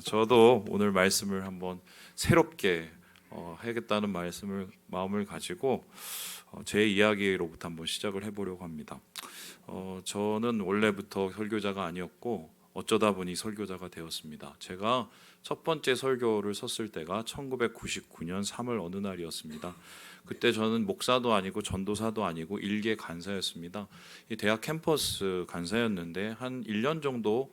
저도 오늘 말씀을 한번 새롭게 해야겠다는 마음을 가지고 제 이야기로부터 한번 시작을 해보려고 합니다. 저는 원래부터 설교자가 아니었고 어쩌다 보니 설교자가 되었습니다. 제가 첫 번째 설교를 섰을 때가 1999년 3월 어느 날이었습니다. 그때 저는 목사도 아니고 전도사도 아니고 일개 간사였습니다. 이 대학 캠퍼스 간사였는데 한 1년 정도,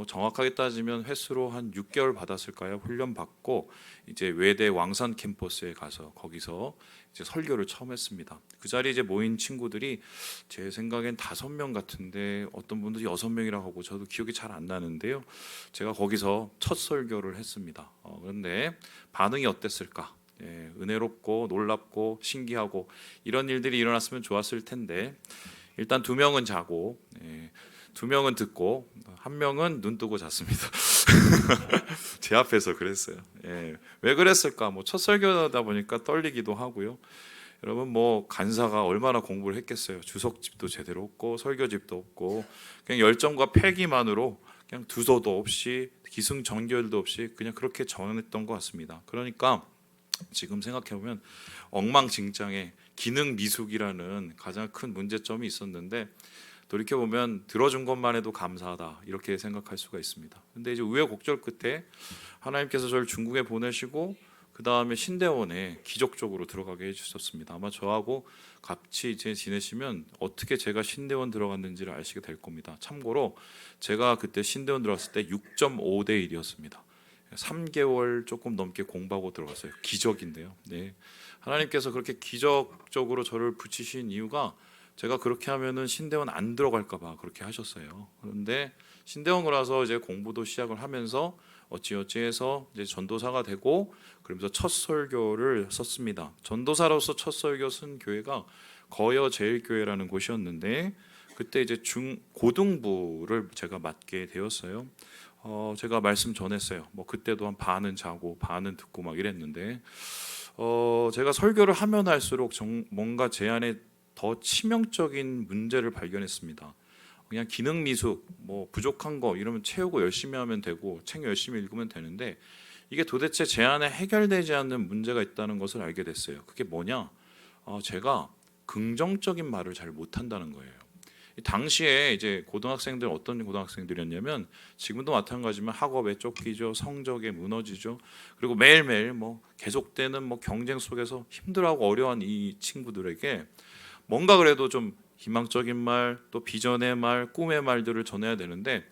정확하게 따지면 횟수로 한 6개월 받았을까요? 훈련 받고 이제 외대 왕산 캠퍼스에 가서 거기서 이제 설교를 처음 했습니다. 그 자리에 이제 모인 친구들이 제 생각엔 5명 같은데 어떤 분들이 6명이라고 하고 저도 기억이 잘 안 나는데요. 제가 거기서 첫 설교를 했습니다. 그런데 반응이 어땠을까? 은혜롭고 놀랍고 신기하고 이런 일들이 일어났으면 좋았을 텐데 일단 2명은 자고 2명은 듣고 1명은 눈 뜨고 잤습니다. 제 앞에서 그랬어요. 왜 그랬을까? 첫 설교다 보니까 떨리기도 하고요. 여러분 간사가 얼마나 공부를 했겠어요. 주석집도 제대로 없고 설교집도 없고 그냥 열정과 패기만으로 그냥 두서도 없이 기승전결도 없이 그냥 그렇게 전했던 것 같습니다. 그러니까 지금 생각해보면 엉망진창의 기능 미숙이라는 가장 큰 문제점이 있었는데 돌이켜보면 들어준 것만 해도 감사하다 이렇게 생각할 수가 있습니다. 근데 이제 우여곡절 끝에 하나님께서 저를 중국에 보내시고 그 다음에 신대원에 기적적으로 들어가게 해주셨습니다. 아마 저하고 같이 이제 지내시면 어떻게 제가 신대원 들어갔는지를 아시게 될 겁니다. 참고로 제가 그때 신대원 들어갔을 때 6.5대 1이었습니다. 3개월 조금 넘게 공부하고 들어갔어요. 기적인데요. 하나님께서 그렇게 기적적으로 저를 붙이신 이유가 제가 그렇게 하면은 신대원 안 들어갈까 봐 그렇게 하셨어요. 그런데 신대원을 와서 이제 공부도 시작을 하면서 어찌어찌해서 이제 전도사가 되고 그러면서 첫 설교를 썼습니다. 전도사로서 첫 설교 쓴 교회가 거여 제일교회라는 곳이었는데 그때 이제 고등부를 제가 맡게 되었어요. 제가 말씀 전했어요. 그때도 한 반은 자고 반은 듣고 막 이랬는데 제가 설교를 하면 할수록 뭔가 제 안에 더 치명적인 문제를 발견했습니다. 그냥 기능 미숙, 부족한 거 이러면 채우고 열심히 하면 되고 책 열심히 읽으면 되는데 이게 도대체 제 안에 해결되지 않는 문제가 있다는 것을 알게 됐어요. 그게 뭐냐? 제가 긍정적인 말을 잘 못한다는 거예요. 당시에 이제 고등학생들 어떤 고등학생들이었냐면 지금도 마찬가지지만 학업에 쫓기죠, 성적에 무너지죠. 그리고 매일매일 계속되는 경쟁 속에서 힘들어하고 어려운 이 친구들에게 뭔가 그래도 좀 희망적인 말, 또 비전의 말, 꿈의 말들을 전해야 되는데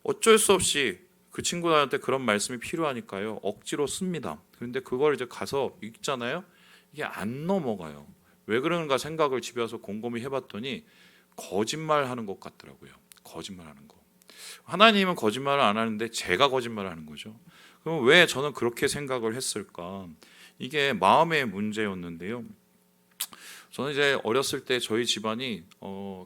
어쩔 수 없이 그 친구들한테 그런 말씀이 필요하니까요. 억지로 씁니다. 그런데 그걸 이제 가서 읽잖아요. 이게 안 넘어가요. 왜 그런가 생각을 집에 와서 곰곰이 해봤더니 거짓말하는 것 같더라고요. 거짓말하는 거. 하나님은 거짓말을 안 하는데 제가 거짓말을 하는 거죠. 그럼 왜 저는 그렇게 생각을 했을까? 이게 마음의 문제였는데요. 저는 이제 어렸을 때 저희 집안이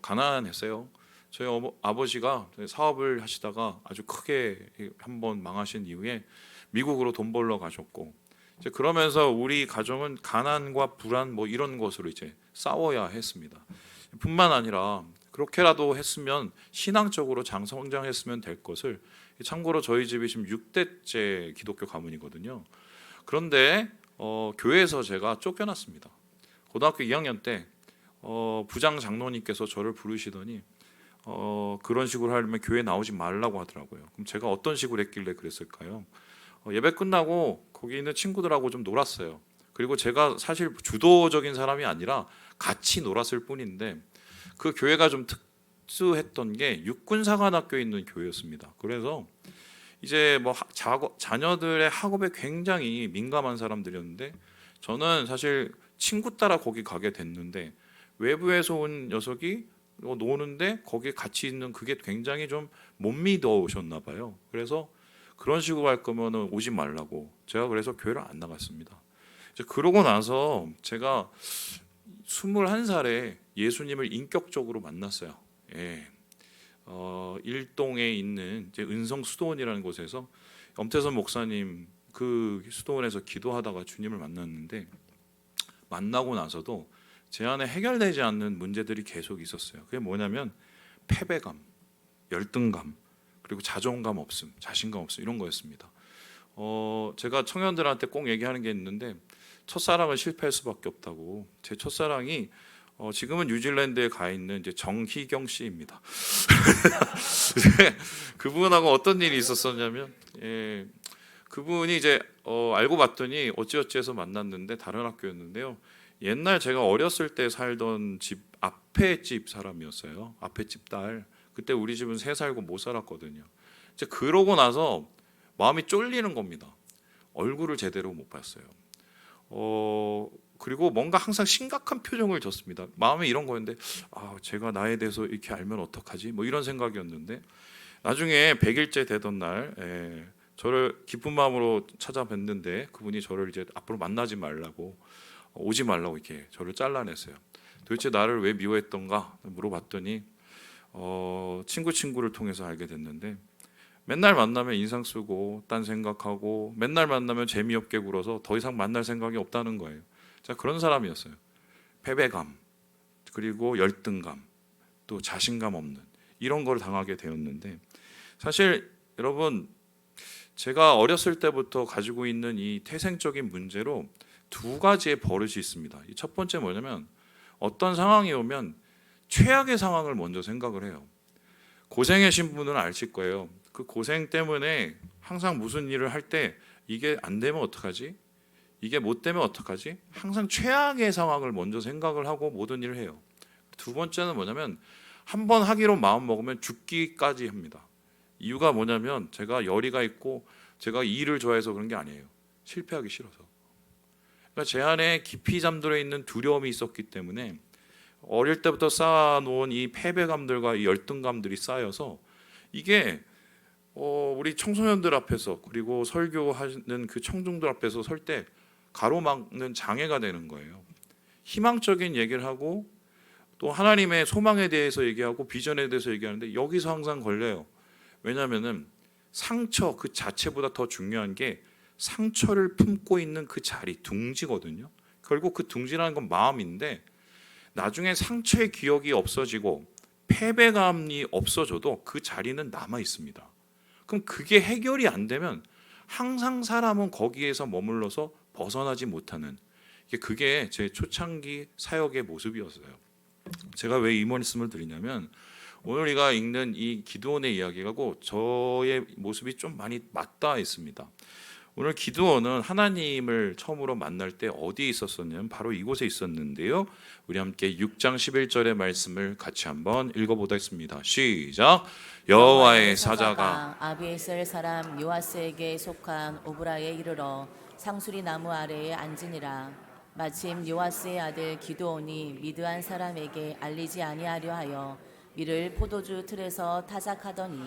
가난했어요. 저희 아버지가 사업을 하시다가 아주 크게 한번 망하신 이후에 미국으로 돈 벌러 가셨고 이제 그러면서 우리 가정은 가난과 불안 이런 것으로 이제 싸워야 했습니다. 뿐만 아니라 그렇게라도 했으면 신앙적으로 성장했으면 될 것을 참고로 저희 집이 지금 6대째 기독교 가문이거든요. 그런데 교회에서 제가 쫓겨났습니다. 고등학교 2학년 때 부장 장로님께서 저를 부르시더니 그런 식으로 하려면 교회 나오지 말라고 하더라고요. 그럼 제가 어떤 식으로 했길래 그랬을까요? 예배 끝나고 거기 있는 친구들하고 좀 놀았어요. 그리고 제가 사실 주도적인 사람이 아니라 같이 놀았을 뿐인데 그 교회가 좀 특수했던 게 육군사관학교에 있는 교회였습니다. 그래서 이제 자녀들의 학업에 굉장히 민감한 사람들이었는데 저는 사실 친구 따라 거기 가게 됐는데 외부에서 온 녀석이 노는데 거기에 같이 있는 그게 굉장히 좀 못 믿어오셨나 봐요. 그래서 그런 식으로 할 거면 오지 말라고 제가 그래서 교회를 안 나갔습니다. 이제 그러고 나서 제가 21살에 예수님을 인격적으로 만났어요. 일동에 있는 이제 은성 수도원이라는 곳에서 엄태선 목사님 그 수도원에서 기도하다가 주님을 만났는데 만나고 나서도 제 안에 해결되지 않는 문제들이 계속 있었어요. 그게 뭐냐면 패배감, 열등감, 그리고 자존감 없음, 자신감 없음 이런 거였습니다. 제가 청년들한테 꼭 얘기하는 게 있는데 첫사랑은 실패할 수밖에 없다고. 제 첫사랑이 지금은 뉴질랜드에 가 있는 이제 정희경 씨입니다. 그분하고 어떤 일이 있었었냐면, 그분이 이제 알고 봤더니 어찌어찌해서 만났는데 다른 학교였는데요. 옛날 제가 어렸을 때 살던 집 앞에 집 사람이었어요. 앞에 집 딸. 그때 우리 집은 새 살고 못 살았거든요. 이제 그러고 나서 마음이 쫄리는 겁니다. 얼굴을 제대로 못 봤어요. 그리고 뭔가 항상 심각한 표정을 졌습니다. 마음에 이런 거였는데, 제가 나에 대해서 이렇게 알면 어떡하지? 뭐 이런 생각이었는데, 나중에 100일째 되던 날 저를 기쁜 마음으로 찾아뵀는데, 그분이 저를 이제 앞으로 만나지 말라고, 오지 말라고 이렇게 저를 잘라냈어요. 도대체 나를 왜 미워했던가 물어봤더니 친구를 통해서 알게 됐는데, 맨날 만나면 인상 쓰고 딴 생각하고 맨날 만나면 재미없게 굴어서 더 이상 만날 생각이 없다는 거예요. 자, 그런 사람이었어요. 패배감, 그리고 열등감, 또 자신감 없는 이런 걸 당하게 되었는데, 사실 여러분, 제가 어렸을 때부터 가지고 있는 이 태생적인 문제로 두 가지의 버릇이 있습니다. 이 첫 번째 뭐냐면, 어떤 상황이 오면 최악의 상황을 먼저 생각을 해요. 고생하신 분은 아실 거예요. 그 고생 때문에 항상 무슨 일을 할 때 이게 안 되면 어떡하지? 이게 못 되면 어떡하지? 항상 최악의 상황을 먼저 생각을 하고 모든 일을 해요. 두 번째는 뭐냐면, 한 번 하기로 마음 먹으면 죽기까지 합니다. 이유가 뭐냐면, 제가 열의가 있고 제가 일을 좋아해서 그런 게 아니에요. 실패하기 싫어서. 그러니까 제 안에 깊이 잠들어 있는 두려움이 있었기 때문에 어릴 때부터 쌓아놓은 이 패배감들과 이 열등감들이 쌓여서 이게 우리 청소년들 앞에서, 그리고 설교하는 그 청중들 앞에서 설 때 가로막는 장애가 되는 거예요. 희망적인 얘기를 하고 또 하나님의 소망에 대해서 얘기하고 비전에 대해서 얘기하는데 여기서 항상 걸려요. 왜냐하면은 상처 그 자체보다 더 중요한 게 상처를 품고 있는 그 자리, 둥지거든요. 결국 그 둥지라는 건 마음인데, 나중에 상처의 기억이 없어지고 패배감이 없어져도 그 자리는 남아 있습니다. 그럼 그게 해결이 안 되면 항상 사람은 거기에서 머물러서 벗어나지 못하는, 그게 제 초창기 사역의 모습이었어요. 제가 왜 이 말씀을 드리냐면, 오늘 우리가 읽는 이 기드온의 이야기하고 저의 모습이 좀 많이 맞닿아 있습니다. 오늘 기드온은 하나님을 처음으로 만날 때 어디에 있었었냐면 바로 이곳에 있었는데요. 우리 함께 6장 11절의 말씀을 같이 한번 읽어보겠습니다. 시작. 여호와의 사자가 아비에셀 사람 요아스에게 속한 오브라에 이르러 상수리 나무 아래에 앉으니라. 마침 요아스의 아들 기드온이 미드안 사람에게 알리지 아니하려 하여 밀을 포도주 틀에서 타작하더니.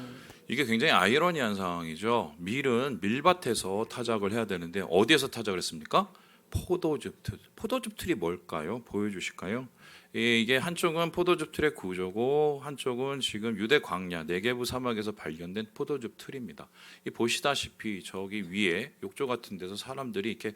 이게 굉장히 아이러니한 상황이죠. 밀은 밀밭에서 타작을 해야 되는데 어디에서 타작을 했습니까? 포도즙 틀. 포도즙 틀이 뭘까요? 보여주실까요? 이게 한쪽은 포도즙 틀의 구조고 한쪽은 지금 유대 광야 네게부 사막에서 발견된 포도즙 틀입니다. 이 보시다시피 저기 위에 욕조 같은 데서 사람들이 이렇게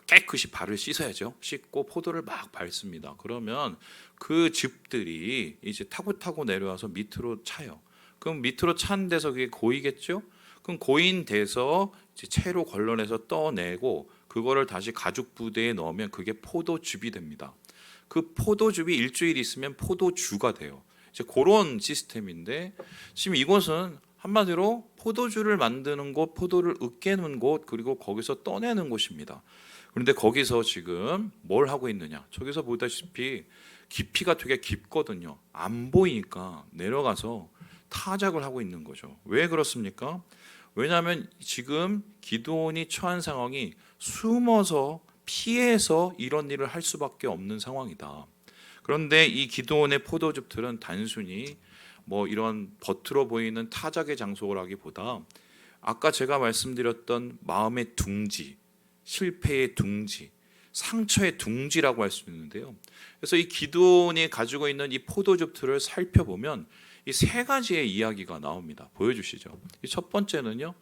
깨끗이 발을 씻어야죠. 씻고 포도를 막 밟습니다. 그러면 그 즙들이 이제 타고 내려와서 밑으로 차요. 그럼 밑으로 찬 데서 그게 고이겠죠? 그럼 고인 돼서 이제 채로 걸러내서 떠내고 그거를 다시 가죽 부대에 넣으면 그게 포도즙이 됩니다. 그 포도즙이 일주일 있으면 포도주가 돼요. 이제 그런 시스템인데, 지금 이곳은 한마디로 포도주를 만드는 곳, 포도를 으깨는 곳, 그리고 거기서 떠내는 곳입니다. 그런데 거기서 지금 뭘 하고 있느냐? 저기서 보다시피 깊이가 되게 깊거든요. 안 보이니까 내려가서 타작을 하고 있는 거죠. 왜 그렇습니까? 왜냐하면 지금 기드온이 처한 상황이 숨어서 피해서 이런 일을 할 수밖에 없는 상황이다. 그런데 이 기드온의 포도즙들은 단순히 이런 겉으로 보이는 타작의 장소라기보다 아까 제가 말씀드렸던 마음의 둥지, 실패의 둥지, 상처의 둥지라고 할 수 있는데요. 그래서 이 기드온이 가지고 있는 이 포도즙들을 살펴보면 이 세 가지의 이야기가 나옵니다. 보여주시죠. 이 첫 번째는요.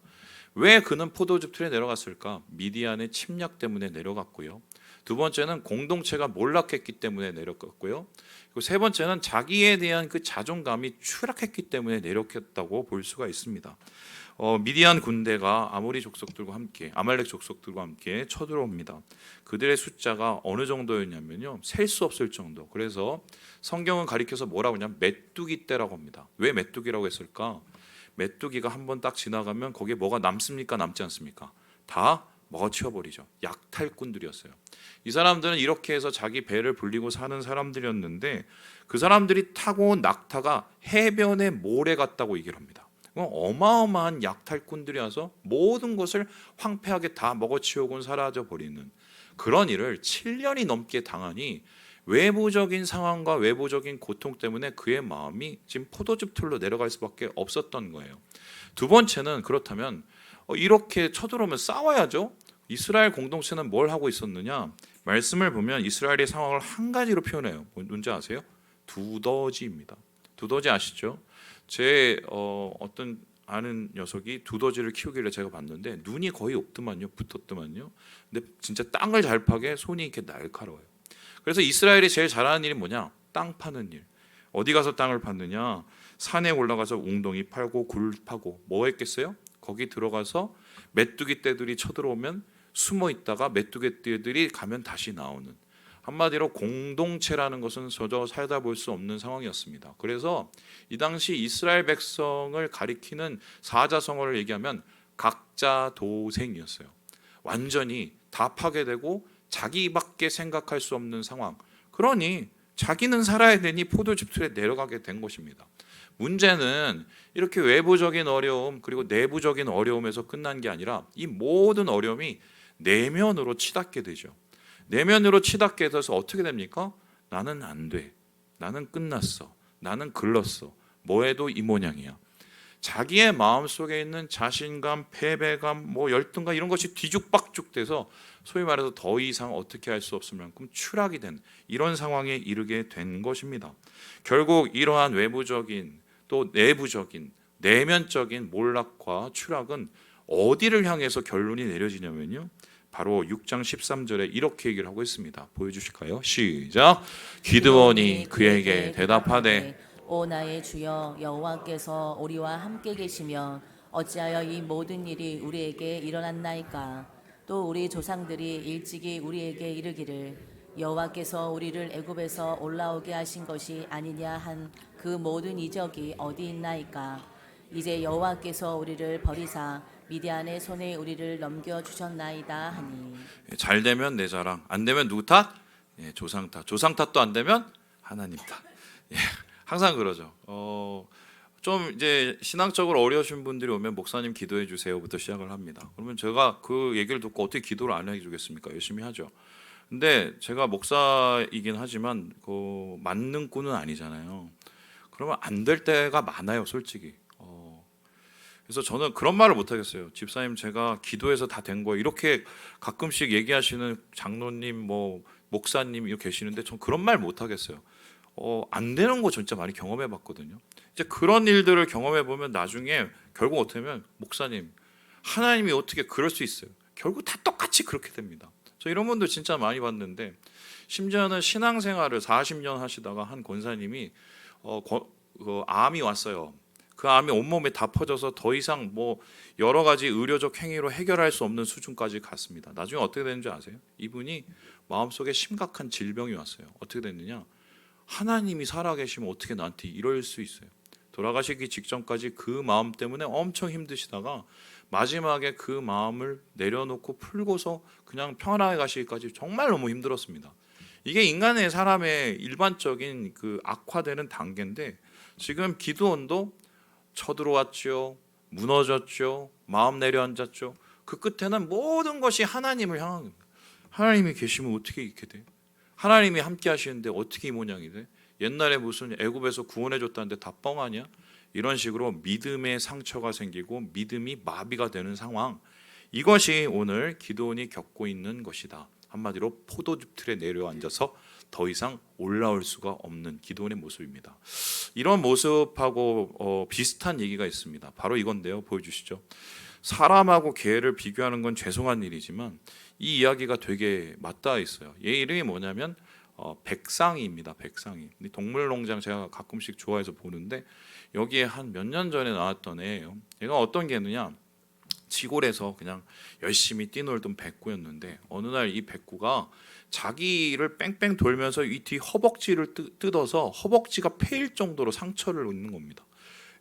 왜 그는 포도즙 틀에 내려갔을까? 미디안의 침략 때문에 내려갔고요. 두 번째는 공동체가 몰락했기 때문에 내려갔고요. 그리고 세 번째는 자기에 대한 그 자존감이 추락했기 때문에 내려갔다고 볼 수가 있습니다. 미디안 군대가 아모리 족속들과 함께 아말렉 족속들과 함께 쳐들어옵니다. 그들의 숫자가 어느 정도였냐면요, 셀 수 없을 정도. 그래서 성경은 가리켜서 뭐라고 하냐면 메뚜기 떼라고 합니다. 왜 메뚜기라고 했을까? 메뚜기가 한번 딱 지나가면 거기에 뭐가 남습니까? 남지 않습니까? 다 먹어치워버리죠. 약탈꾼들이었어요. 이 사람들은 이렇게 해서 자기 배를 불리고 사는 사람들이었는데, 그 사람들이 타고 온 낙타가 해변의 모래 같다고 얘기를 합니다. 어마어마한 약탈꾼들이 와서 모든 것을 황폐하게 다 먹어치우고 사라져버리는 그런 일을 7년이 넘게 당하니 외부적인 상황과 외부적인 고통 때문에 그의 마음이 지금 포도즙 틀로 내려갈 수밖에 없었던 거예요. 두 번째는, 그렇다면 이렇게 쳐들어오면 싸워야죠. 이스라엘 공동체는 뭘 하고 있었느냐? 말씀을 보면 이스라엘의 상황을 한 가지로 표현해요. 뭔지 아세요? 두더지입니다. 두더지 아시죠? 제 어떤 아는 녀석이 두더지를 키우길래 제가 봤는데 눈이 거의 없더만요, 붙었더만요. 근데 진짜 땅을 잘 파게 손이 이렇게 날카로워요. 그래서 이스라엘이 제일 잘하는 일이 뭐냐? 땅 파는 일. 어디 가서 땅을 팠느냐? 산에 올라가서 웅덩이 팔고 굴 파고. 뭐 했겠어요? 거기 들어가서 메뚜기 떼들이 쳐들어오면 숨어 있다가 메뚜기 떼들이 가면 다시 나오는, 한마디로 공동체라는 것은 저저 살다 볼 수 없는 상황이었습니다. 그래서 이 당시 이스라엘 백성을 가리키는 사자성어를 얘기하면 각자 도생이었어요. 완전히 다 파괴되고 자기밖에 생각할 수 없는 상황. 그러니 자기는 살아야 되니 포도즙 틀에 내려가게 된 것입니다. 문제는 이렇게 외부적인 어려움 그리고 내부적인 어려움에서 끝난 게 아니라 이 모든 어려움이 내면으로 치닫게 되죠. 내면으로 치닫게 돼서 어떻게 됩니까? 나는 안 돼. 나는 끝났어. 나는 글렀어. 뭐해도 이 모양이야. 자기의 마음속에 있는 자신감, 패배감, 열등감 이런 것이 뒤죽박죽 돼서 소위 말해서 더 이상 어떻게 할 수 없을 만큼 추락이 된 이런 상황에 이르게 된 것입니다. 결국 이러한 외부적인 또 내부적인 내면적인 몰락과 추락은 어디를 향해서 결론이 내려지냐면요, 바로 6장 13절에 이렇게 얘기를 하고 있습니다. 보여주실까요? 시작. 기드온이 그에게 대답하되 오 나의 주여 여호와께서 우리와 함께 계시면 어찌하여 이 모든 일이 우리에게 일어났나이까? 또 우리 조상들이 일찍이 우리에게 이르기를 여호와께서 우리를 애굽에서 올라오게 하신 것이 아니냐 한 그 모든 이적이 어디 있나이까? 이제 여호와께서 우리를 버리사 미디안의 손에 우리를 넘겨 주셨나이다 하니. 잘 되면 내 자랑, 안 되면 누구 탓? 조상 탓. 조상 탓도 안 되면 하나님 탓. 항상 그러죠. 좀 이제 신앙적으로 어려우신 분들이 오면 목사님 기도해 주세요부터 시작을 합니다. 그러면 제가 그 얘기를 듣고 어떻게 기도를 안 해주겠습니까? 열심히 하죠. 근데 제가 목사이긴 하지만 그 만능꾼은 아니잖아요. 그러면 안 될 때가 많아요, 솔직히. 그래서 저는 그런 말을 못 하겠어요. 집사님, 제가 기도해서 다 된 거예요. 이렇게 가끔씩 얘기하시는 장로님, 목사님 이렇게 계시는데 전 그런 말 못 하겠어요. 안 되는 거 진짜 많이 경험해 봤거든요. 이제 그런 일들을 경험해 보면 나중에 결국 어떻게 하면, 목사님, 하나님이 어떻게 그럴 수 있어요? 결국 다 똑같이 그렇게 됩니다. 저 이런 분들 진짜 많이 봤는데, 심지어는 신앙생활을 40년 하시다가 한 권사님이 암이 왔어요. 그 암이 온몸에 다 퍼져서 더 이상 여러 가지 의료적 행위로 해결할 수 없는 수준까지 갔습니다. 나중에 어떻게 됐는지 아세요? 이분이 마음속에 심각한 질병이 왔어요. 어떻게 됐느냐? 하나님이 살아계시면 어떻게 나한테 이럴 수 있어요? 돌아가시기 직전까지 그 마음 때문에 엄청 힘드시다가 마지막에 그 마음을 내려놓고 풀고서 그냥 평안하게 가시기까지 정말 너무 힘들었습니다. 이게 인간의 사람의 일반적인 그 악화되는 단계인데, 지금 기드온도 쳐들어왔죠. 무너졌죠. 마음 내려앉았죠. 그 끝에는 모든 것이 하나님을 향한 겁니다. 하나님이 계시면 어떻게 이렇게 돼? 하나님이 함께 하시는데 어떻게 이 모양이 돼? 옛날에 무슨 애굽에서 구원해 줬다는데 다 뻥 아니야? 이런 식으로 믿음의 상처가 생기고 믿음이 마비가 되는 상황, 이것이 오늘 기드온이 겪고 있는 것이다. 한마디로 포도즙 틀에 내려앉아서 더 이상 올라올 수가 없는 기드온의 모습입니다. 이런 모습하고 비슷한 얘기가 있습니다. 바로 이건데요. 보여주시죠. 사람하고 개를 비교하는 건 죄송한 일이지만 이 이야기가 되게 맞닿아 있어요. 얘 이름이 뭐냐면 백상이입니다. 백상이. 동물농장 제가 가끔씩 좋아해서 보는데, 여기에 한 몇 년 전에 나왔던 애예요. 얘가 어떤 개느냐, 시골에서 그냥 열심히 뛰놀던 백구였는데 어느 날 이 백구가 자기를 뺑뺑 돌면서 이 뒤 허벅지를 뜯어서 허벅지가 패일 정도로 상처를 입는 겁니다.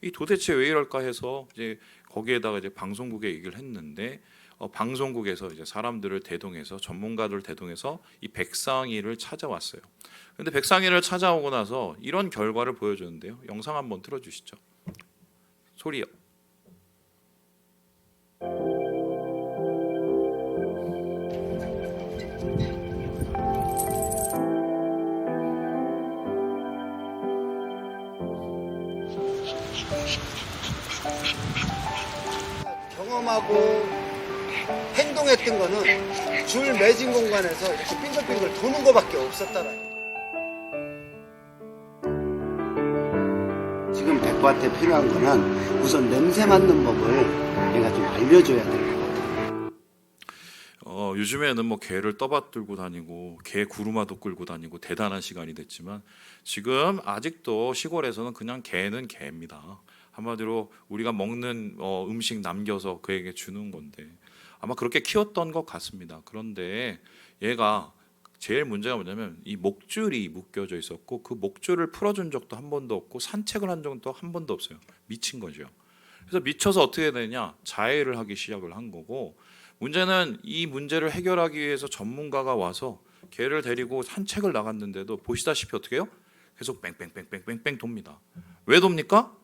이 도대체 왜 이럴까 해서 이제 거기에다가 이제 방송국에 얘기를 했는데 방송국에서 이제 사람들을 대동해서 전문가들 대동해서 이 백상이를 찾아왔어요. 근데 백상이를 찾아오고 나서 이런 결과를 보여주는데요. 영상 한번 틀어주시죠. 소리요. 경험하고 행동했던 거는 줄 매진 공간에서 이렇게 빙글빙글 도는 거밖에 없었다라는. 지금 백구한테 필요한 거는 우선 냄새 맡는 법을 내가 좀 알려줘야 될 것 같아요. 요즘에는 뭐 개를 떠받들고 다니고 개 구루마도 끌고 다니고 대단한 시간이 됐지만 지금 아직도 시골에서는 그냥 개는 개입니다. 한마디로 우리가 먹는 음식 남겨서 그에게 주는 건데 아마 그렇게 키웠던 것 같습니다. 그런데 얘가 제일 문제가 뭐냐면 이 목줄이 묶여져 있었고 그 목줄을 풀어준 적도 한 번도 없고 산책을 한 적도 한 번도 없어요. 미친 거죠. 그래서 미쳐서 어떻게 되냐, 자해를 하기 시작을 한 거고, 문제는 이 문제를 해결하기 위해서 전문가가 와서 개를 데리고 산책을 나갔는데도 보시다시피 어떻게 해요? 계속 뺑뺑뺑뺑뺑뺑 돕니다. 왜 돕니까?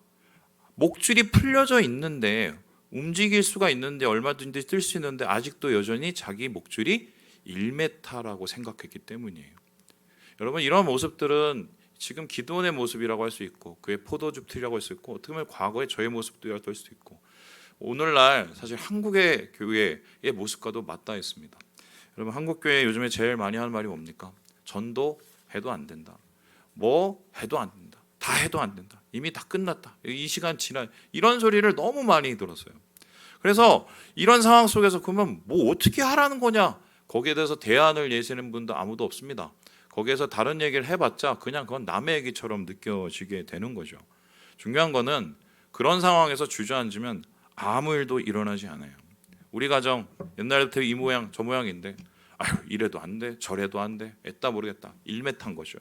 목줄이 풀려져 있는데 움직일 수가 있는데 얼마든지 뜰 수 있는데 아직도 여전히 자기 목줄이 1m라고 생각했기 때문이에요. 여러분, 이런 모습들은 지금 기도원의 모습이라고 할 수 있고 그의 포도즙트리라고 할 수 있고 어떻게 보면 과거의 저의 모습도 할 수도 있고 오늘날 사실 한국의 교회의 모습과도 맞닿아 있습니다. 여러분, 한국 교회 요즘에 제일 많이 하는 말이 뭡니까? 전도 해도 안 된다. 뭐 해도 안 된다. 다 해도 안 된다. 이미 다 끝났다. 이 시간 지나 이런 소리를 너무 많이 들었어요. 그래서 이런 상황 속에서 그러면 뭐 어떻게 하라는 거냐? 거기에 대해서 대안을 내시는 분도 아무도 없습니다. 거기에서 다른 얘기를 해봤자 그냥 그건 남의 얘기처럼 느껴지게 되는 거죠. 중요한 거는 그런 상황에서 주저앉으면 아무 일도 일어나지 않아요. 우리 가정 옛날부터 이 모양 저 모양인데 아유 이래도 안 돼 저래도 안 돼 애따 모르겠다 일메탄 거죠.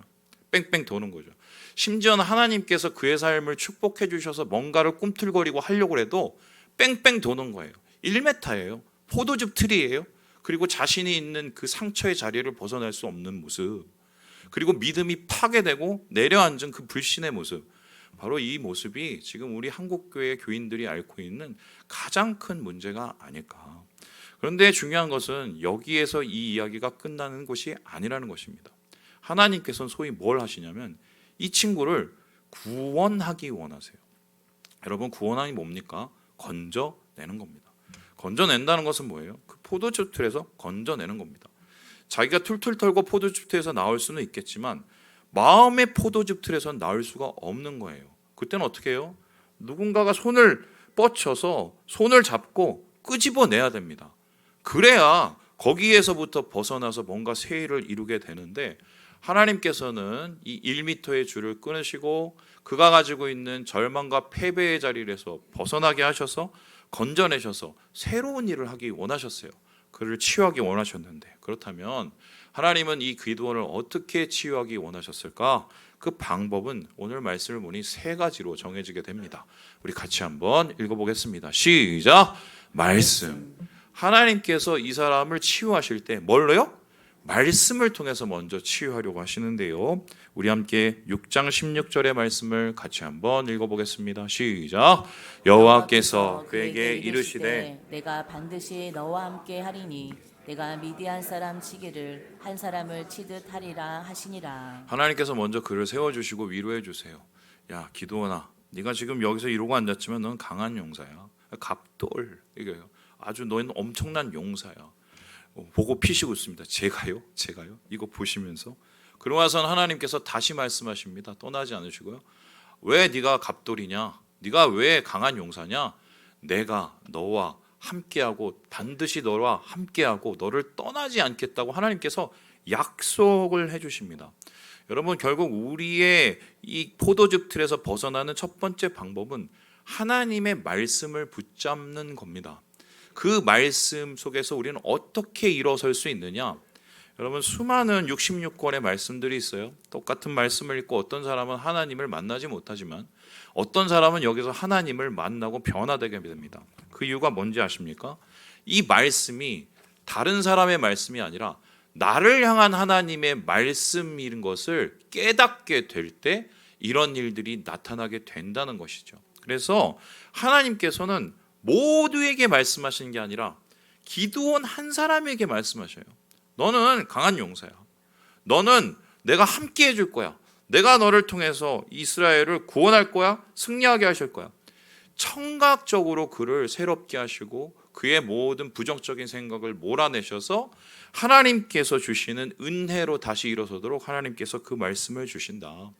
뺑뺑 도는 거죠. 심지어는 하나님께서 그의 삶을 축복해 주셔서 뭔가를 꿈틀거리고 하려고 해도 뺑뺑 도는 거예요. 1m예요. 포도즙 틀이에요. 그리고 자신이 있는 그 상처의 자리를 벗어날 수 없는 모습, 그리고 믿음이 파괴되고 내려앉은 그 불신의 모습, 바로 이 모습이 지금 우리 한국교회 교인들이 앓고 있는 가장 큰 문제가 아닐까. 그런데 중요한 것은 여기에서 이 이야기가 끝나는 것이 아니라는 것입니다. 하나님께서는 소위 뭘 하시냐면 이 친구를 구원하기 원하세요. 여러분, 구원하기 뭡니까? 건져내는 겁니다. 건져낸다는 것은 뭐예요? 그 포도즙 틀에서 건져내는 겁니다. 자기가 툴툴 털고 포도즙 틀에서 나올 수는 있겠지만 마음의 포도즙 틀에서는 나올 수가 없는 거예요. 그때는 어떻게 해요? 누군가가 손을 뻗쳐서 손을 잡고 끄집어내야 됩니다. 그래야 거기에서부터 벗어나서 뭔가 새 일을 이루게 되는데, 하나님께서는 이 1m의 줄을 끊으시고 그가 가지고 있는 절망과 패배의 자리에서 벗어나게 하셔서 건져내셔서 새로운 일을 하기 원하셨어요. 그를 치유하기 원하셨는데, 그렇다면 하나님은 이 기도원을 어떻게 치유하기 원하셨을까? 그 방법은 오늘 말씀을 보니 세 가지로 정해지게 됩니다. 우리 같이 한번 읽어보겠습니다. 시작. 말씀. 하나님께서 이 사람을 치유하실 때 뭘로요? 말씀을 통해서 먼저 치유하려고 하시는데요. 우리 함께 6장 16절의 말씀을 같이 한번 읽어보겠습니다. 시작. 여호와께서 그에게 이르시되 내가 반드시 너와 함께 하리니 내가 미디안 사람 치기를 한 사람을 치듯 하리라 하시니라. 하나님께서 먼저 그를 세워주시고 위로해 주세요. 야 기도원아, 네가 지금 여기서 이러고 앉았지만 넌 강한 용사야. 갑돌 이거요. 아주 너는 엄청난 용사야. 보고 피시고 있습니다. 제가요? 이거 보시면서 그러고 나서는 하나님께서 다시 말씀하십니다. 떠나지 않으시고요. 왜 네가 갑돌이냐? 네가 왜 강한 용사냐? 내가 너와 함께하고 반드시 너와 함께하고 너를 떠나지 않겠다고 하나님께서 약속을 해주십니다. 여러분 결국 우리의 이 포도즙 틀에서 벗어나는 첫 번째 방법은 하나님의 말씀을 붙잡는 겁니다. 그 말씀 속에서 우리는 어떻게 일어설 수 있느냐? 여러분 수많은 66권의 말씀들이 있어요. 똑같은 말씀을 읽고 어떤 사람은 하나님을 만나지 못하지만 어떤 사람은 여기서 하나님을 만나고 변화되게 됩니다. 그 이유가 뭔지 아십니까? 이 말씀이 다른 사람의 말씀이 아니라 나를 향한 하나님의 말씀인 것을 깨닫게 될 때 이런 일들이 나타나게 된다는 것이죠. 그래서 하나님께서는 모두에게 말씀하시는 게 아니라 기드온 한 사람에게 말씀하셔요. 너는 강한 용사야. 너는 내가 함께 해줄 거야. 내가 너를 통해서 이스라엘을 구원할 거야. 승리하게 하실 거야. 청각적으로 그를 새롭게 하시고 그의 모든 부정적인 생각을 몰아내셔서 하나님께서 주시는 은혜로 다시 일어서도록 하나님께서 그 말씀을 주신다.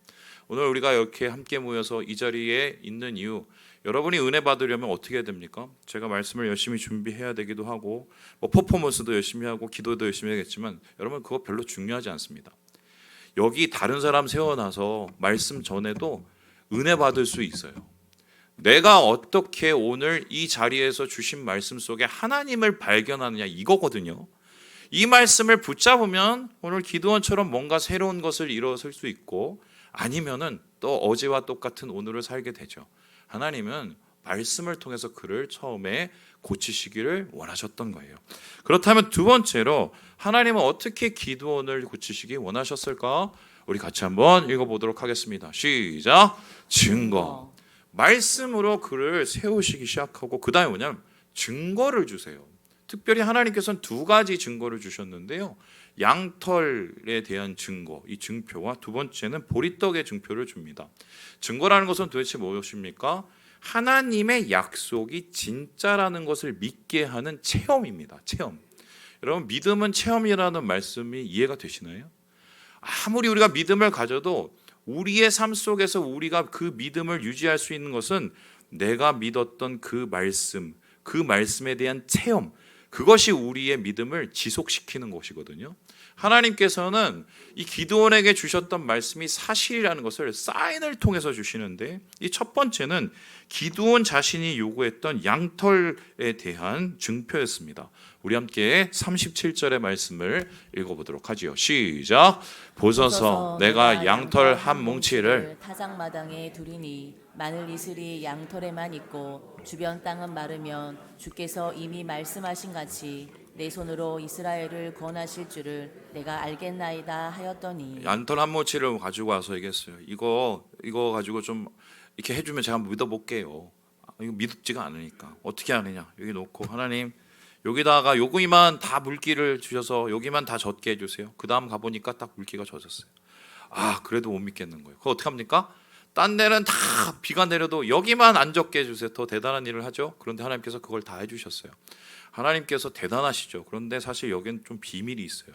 오늘 우리가 이렇게 함께 모여서 이 자리에 있는 이유, 여러분이 은혜 받으려면 어떻게 해야 됩니까? 제가 말씀을 열심히 준비해야 되기도 하고 퍼포먼스도 열심히 하고 기도도 열심히 해야겠지만 여러분 그거 별로 중요하지 않습니다. 여기 다른 사람 세워놔서 말씀 전에도 은혜 받을 수 있어요. 내가 어떻게 오늘 이 자리에서 주신 말씀 속에 하나님을 발견하느냐 이거거든요. 이 말씀을 붙잡으면 오늘 기드온처럼 뭔가 새로운 것을 일어설 수 있고 아니면은 또 어제와 똑같은 오늘을 살게 되죠. 하나님은 말씀을 통해서 그를 처음에 고치시기를 원하셨던 거예요. 그렇다면 두 번째로 하나님은 어떻게 기드온을 고치시기 원하셨을까? 우리 같이 한번 읽어보도록 하겠습니다. 시작. 증거. 말씀으로 그를 세우시기 시작하고 그 다음에 뭐냐면 증거를 주세요. 특별히 하나님께서는 두 가지 증거를 주셨는데요. 양털에 대한 증거, 이 증표와 두 번째는 보리떡의 증표를 줍니다. 증거라는 것은 도대체 무엇입니까? 하나님의 약속이 진짜라는 것을 믿게 하는 체험입니다. 체험. 여러분 믿음은 체험이라는 말씀이 이해가 되시나요? 아무리 우리가 믿음을 가져도 우리의 삶 속에서 우리가 그 믿음을 유지할 수 있는 것은 내가 믿었던 그 말씀, 그 말씀에 대한 체험, 그것이 우리의 믿음을 지속시키는 것이거든요. 하나님께서는 이 기드온에게 주셨던 말씀이 사실이라는 것을 사인을 통해서 주시는데 이 첫 번째는 기드온 자신이 요구했던 양털에 대한 증표였습니다. 우리 함께 37절의 말씀을 읽어보도록 하지요. 시작. 보소서 내가 양털 한 뭉치를 타작마당에 두리니 마늘 이슬이 양털에만 있고 주변 땅은 마르면 주께서 이미 말씀하신 같이 내 손으로 이스라엘을 구원하실 줄을 내가 알겠나이다 하였더니 양털 한 뭉치를 가지고 와서 얘기했어요. 이거 가지고 좀 이렇게 해주면 제가 한번 믿어볼게요. 이거 믿지가 않으니까 어떻게 하느냐. 여기 놓고 하나님 여기다가 여기만 다 물기를 주셔서 여기만 다 젖게 해주세요. 그 다음 가보니까 딱 물기가 젖었어요. 아 그래도 못 믿겠는 거예요. 그거 어떻게 합니까? 딴 데는 다 비가 내려도 여기만 안 젖게 해주세요. 더 대단한 일을 하죠. 그런데 하나님께서 그걸 다 해주셨어요. 하나님께서 대단하시죠. 그런데 사실 여기는 좀 비밀이 있어요.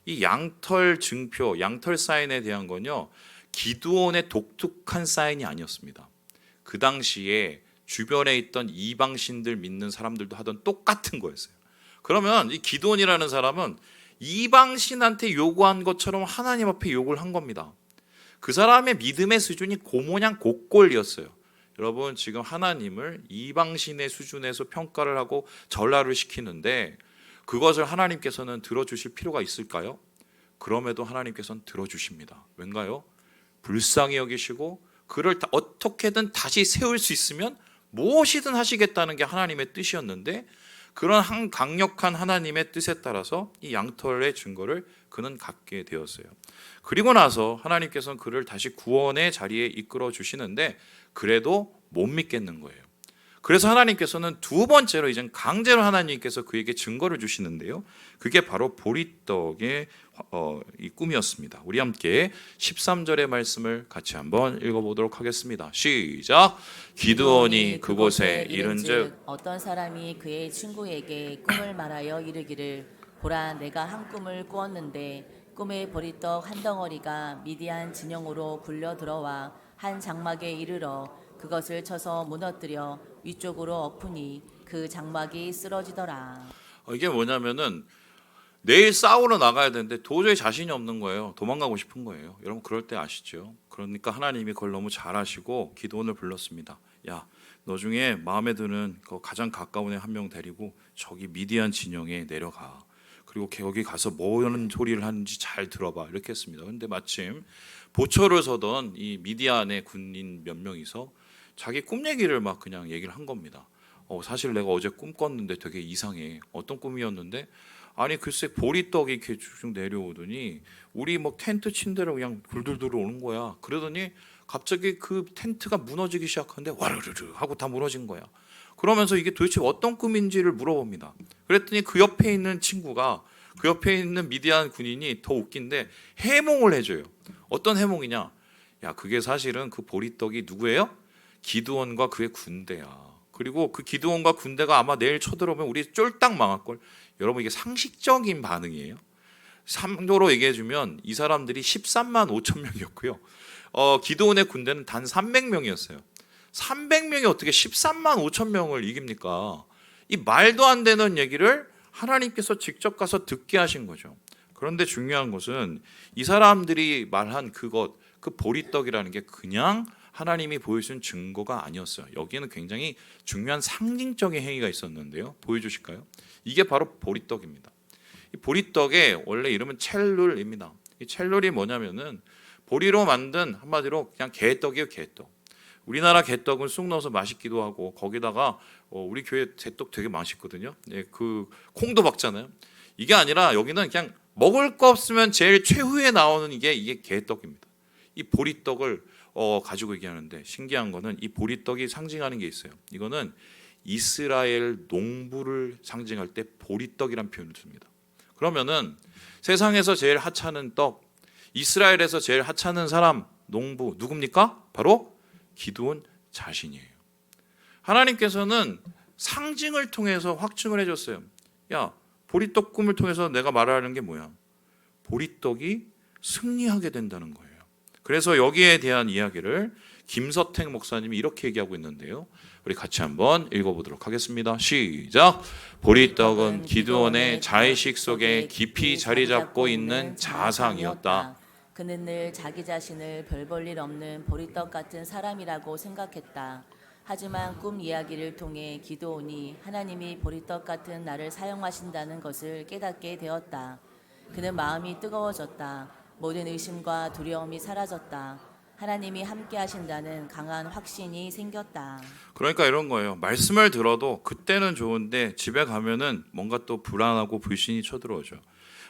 이 양털 증표, 양털 사인에 대한 건요. 기드온의 독특한 사인이 아니었습니다. 그 당시에 주변에 있던 이방신들 믿는 사람들도 하던 똑같은 거였어요. 그러면 이 기드온이라는 사람은 이방신한테 요구한 것처럼 하나님 앞에 요구를 한 겁니다. 그 사람의 믿음의 수준이 고모냥 고꼴이었어요. 여러분 지금 하나님을 이방신의 수준에서 평가를 하고 전라를 시키는데 그것을 하나님께서는 들어주실 필요가 있을까요? 그럼에도 하나님께서는 들어주십니다. 왠가요? 불쌍히 여기시고 그를 어떻게든 다시 세울 수 있으면 무엇이든 하시겠다는 게 하나님의 뜻이었는데 그런 강력한 하나님의 뜻에 따라서 이 양털의 증거를 그는 갖게 되었어요. 그리고 나서 하나님께서는 그를 다시 구원의 자리에 이끌어 주시는데 그래도 못 믿겠는 거예요. 그래서 하나님께서는 두 번째로 이제 강제로 하나님께서 그에게 증거를 주시는데요. 그게 바로 보리떡의 이 꿈이었습니다. 우리 함께 13절의 말씀을 같이 한번 읽어보도록 하겠습니다. 시작. 기드온이 그곳에 이른즉 어떤 사람이 그의 친구에게 꿈을 말하여 이르기를 보라 내가 한 꿈을 꾸었는데 꿈의 보리떡 한 덩어리가 미디안 진영으로 굴려 들어와 한 장막에 이르러 그것을 쳐서 무너뜨려 위쪽으로 엎으니 그 장막이 쓰러지더라. 이게 뭐냐면은 내일 싸우러 나가야 되는데 도저히 자신이 없는 거예요. 도망가고 싶은 거예요. 여러분 그럴 때 아시죠? 그러니까 하나님이 그걸 너무 잘 아시고 기드온을 불렀습니다. 야, 너 중에 마음에 드는 그 가장 가까운 애 한 명 데리고 저기 미디안 진영에 내려가. 그리고 거기 가서 뭐하는 소리를 하는지 잘 들어봐. 이렇게 했습니다. 근데 마침 보초를 서던 이 미디안의 군인 몇 명이서 자기 꿈 얘기를 막 그냥 얘기를 한 겁니다. 사실 내가 어제 꿈 꿨는데 되게 이상해. 어떤 꿈이었는데 아니 글쎄 보리떡이 이렇게 쭉 내려오더니 우리 뭐 텐트 친 대로 그냥 불들들 오는 거야. 그러더니 갑자기 그 텐트가 무너지기 시작하는데 와르르르 하고 다 무너진 거야. 그러면서 이게 도대체 어떤 꿈인지를 물어봅니다. 그랬더니 그 옆에 있는 친구가 그 옆에 있는 미디안 군인이 더 웃긴데 해몽을 해줘요. 어떤 해몽이냐? 야, 그게 사실은 그 보리떡이 누구예요? 기드온과 그의 군대야. 그리고 그 기드온과 군대가 아마 내일 쳐들어오면 우리 쫄딱 망할걸. 여러분 이게 상식적인 반응이에요. 3도로 얘기해주면 이 사람들이 13만 5천 명이었고요. 기드온의 군대는 단 300명이었어요. 300명이 어떻게 13만 5천 명을 이깁니까? 이 말도 안 되는 얘기를 하나님께서 직접 가서 듣게 하신 거죠. 그런데 중요한 것은 이 사람들이 말한 그것, 그 보리떡이라는 게 그냥 하나님이 보여준 증거가 아니었어요. 여기에는 굉장히 중요한 상징적인 행위가 있었는데요. 보여주실까요? 이게 바로 보리떡입니다. 이 보리떡의 원래 이름은 첼룰입니다. 이 첼룰이 뭐냐면은 보리로 만든 한마디로 그냥 개떡이에요, 개떡. 우리나라 개떡은 쑥 넣어서 맛있기도 하고 거기다가 우리 교회 개떡 되게 맛있거든요. 예, 그 콩도 박잖아요. 이게 아니라 여기는 그냥 먹을 거 없으면 제일 최후에 나오는 이게 개떡입니다. 이 보리떡을 가지고 얘기하는데 신기한 거는 이 보리떡이 상징하는 게 있어요. 이거는 이스라엘 농부를 상징할 때 보리떡이란 표현을 씁니다. 그러면은 세상에서 제일 하찮은 떡, 이스라엘에서 제일 하찮은 사람, 농부 누굽니까? 바로 기드온 자신이에요. 하나님께서는 상징을 통해서 확증을 해줬어요. 야, 보리떡 꿈을 통해서 내가 말하는 게 뭐야? 보리떡이 승리하게 된다는 거예요. 그래서 여기에 대한 이야기를 김서택 목사님이 이렇게 얘기하고 있는데요. 우리 같이 한번 읽어보도록 하겠습니다. 시작. 보리떡은 기드온의 자의식 속에 깊이 자리 잡고 있는 자상이었다. 그는 늘 자기 자신을 별 볼 일 없는 보리떡 같은 사람이라고 생각했다. 하지만 꿈 이야기를 통해 기드온이 하나님이 보리떡 같은 나를 사용하신다는 것을 깨닫게 되었다. 그는 마음이 뜨거워졌다. 모든 의심과 두려움이 사라졌다. 하나님이 함께 하신다는 강한 확신이 생겼다. 그러니까 이런 거예요. 말씀을 들어도 그때는 좋은데 집에 가면은 뭔가 또 불안하고 불신이 쳐들어오죠.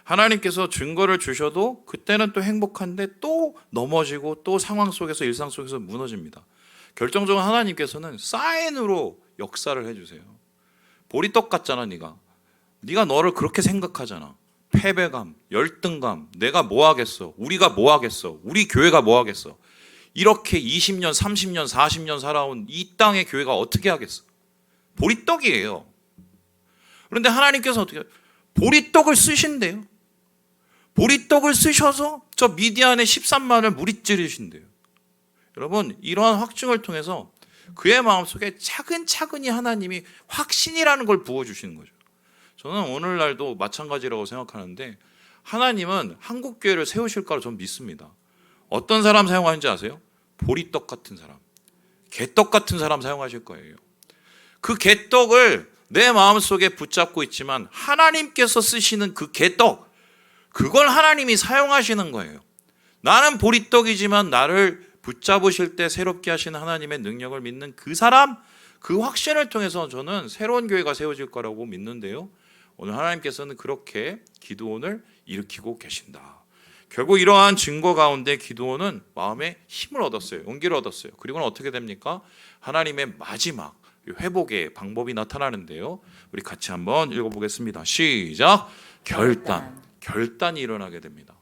하나님께서 증거를 주셔도 그때는 또 행복한데 또 넘어지고 또 상황 속에서 일상 속에서 무너집니다. 결정적으로 하나님께서는 사인으로 역사를 해주세요. 보리떡 같잖아. 네가 너를 그렇게 생각하잖아. 패배감, 열등감, 내가 뭐 하겠어, 우리가 뭐 하겠어, 우리 교회가 뭐 하겠어. 이렇게 20년, 30년, 40년 살아온 이 땅의 교회가 어떻게 하겠어. 보리떡이에요. 그런데 하나님께서 어떻게 보리떡을 쓰신대요. 보리떡을 쓰셔서 저 미디안의 13만을 무리찌르신대요. 여러분 이러한 확증을 통해서 그의 마음속에 차근차근히 하나님이 확신이라는 걸 부어주시는 거죠. 저는 오늘날도 마찬가지라고 생각하는데 하나님은 한국교회를 세우실 거라 저는 믿습니다. 어떤 사람 사용하는지 아세요? 보리떡 같은 사람, 개떡 같은 사람 사용하실 거예요. 그 개떡을 내 마음속에 붙잡고 있지만 하나님께서 쓰시는 그 개떡, 그걸 하나님이 사용하시는 거예요. 나는 보리떡이지만 나를 붙잡으실 때 새롭게 하시는 하나님의 능력을 믿는 그 사람, 그 확신을 통해서 저는 새로운 교회가 세워질 거라고 믿는데요. 오늘 하나님께서는 그렇게 기드온을 일으키고 계신다. 결국 이러한 증거 가운데 기드온은 마음에 힘을 얻었어요. 용기를 얻었어요. 그리고는 어떻게 됩니까? 하나님의 마지막 회복의 방법이 나타나는데요. 우리 같이 한번 읽어보겠습니다. 시작. 결단이 일어나게 됩니다.